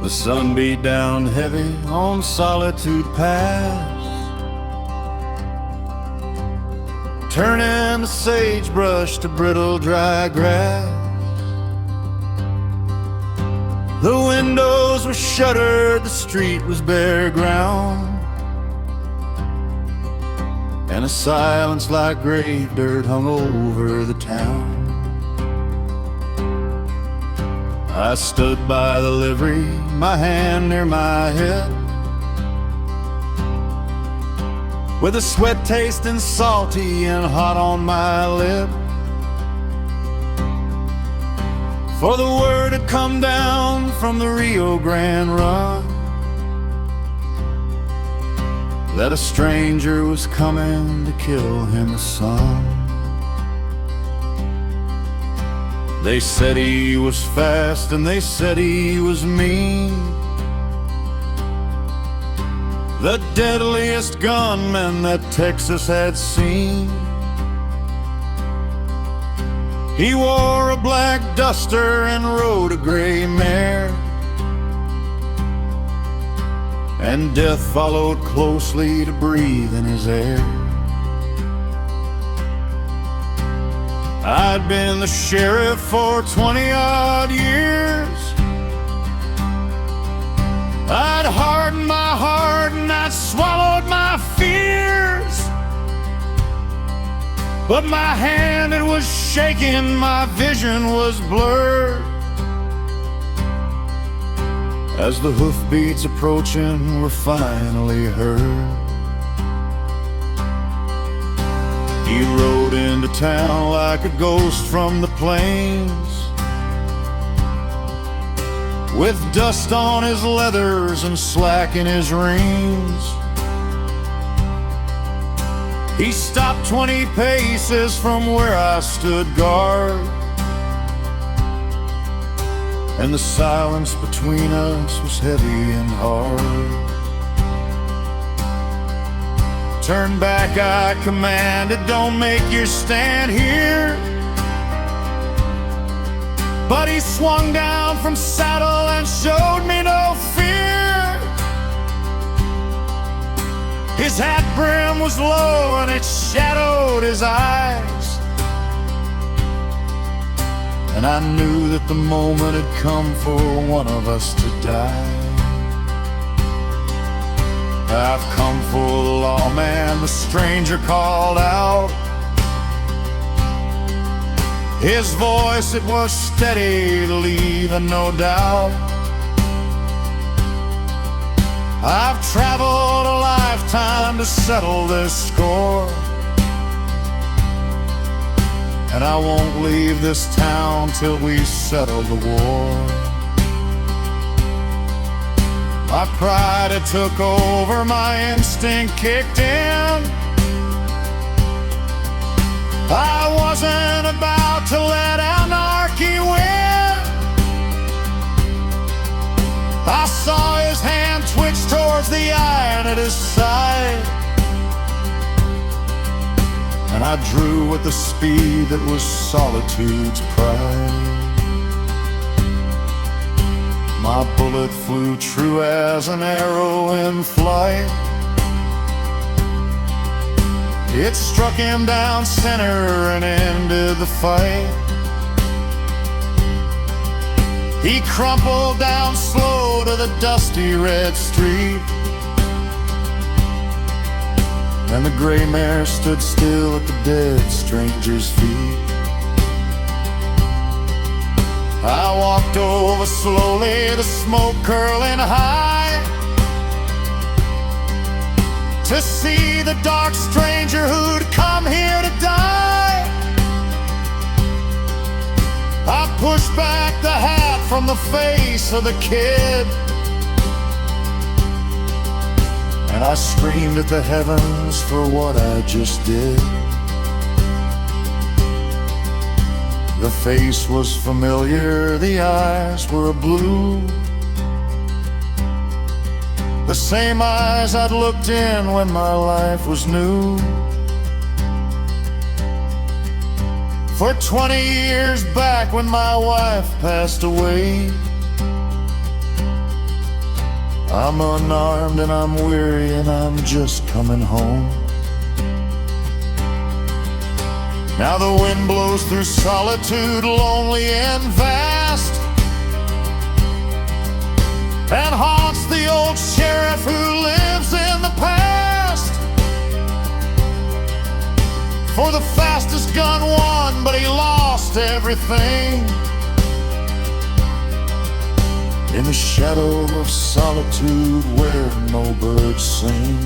The sun beat down heavy on Solitude Pass, turning the sagebrush to brittle dry grass. The windows were shuttered, the street was bare ground, and a silence like grave dirt hung over the town. I stood by the livery, my hand near my head, with the sweat tasting salty and hot on my lip. For the word had come down from the Rio Grande run that a stranger was coming to kill him a son. They said he was fast and they said he was mean, the deadliest gunman that Texas had seen. He wore a black duster and rode a gray mare, and death followed closely to breathe in his air. I'd been the sheriff for 20-odd years. I'd hardened my heart and I'd swallowed my fears, but my hand, it was shaking, my vision was blurred as the hoofbeats approaching were finally heard. He rode into town like a ghost from the plains, with dust on his leathers and slack in his reins. He stopped 20 paces from where I stood guard, and the silence between us was heavy and hard. Turn back, I commanded, don't make your stand here. But he swung down from saddle and showed me no fear. His hat brim was low and it shadowed his eyes, and I knew that the moment had come for one of us to die. I've come for the lawman, the stranger called out. His voice, it was steady, leaving no doubt. I've traveled a lifetime to settle this score, and I won't leave this town till we settle the war. My pride had took over, my instinct kicked in. I wasn't about to let anarchy win. I saw his hand twitch towards the iron at his side, and I drew with the speed that was solitude's pride. My bullet flew true as an arrow in flight. It struck him down center and ended the fight. He crumpled down slow to the dusty red street, and the gray mare stood still at the dead stranger's feet. I walked over slowly, the smoke curling high, to see the dark stranger who'd come here to die. I pushed back the hat from the face of the kid, and I screamed at the heavens for what I just did. The face was familiar, the eyes were blue, the same eyes I'd looked in when my life was new. For 20 years back when my wife passed away, I'm unarmed and I'm weary and I'm just coming home. Now the wind blows through solitude, lonely and vast, and haunts the old sheriff who lives in the past. For the fastest gun won, but he lost everything. In the shadow of solitude where no birds sing.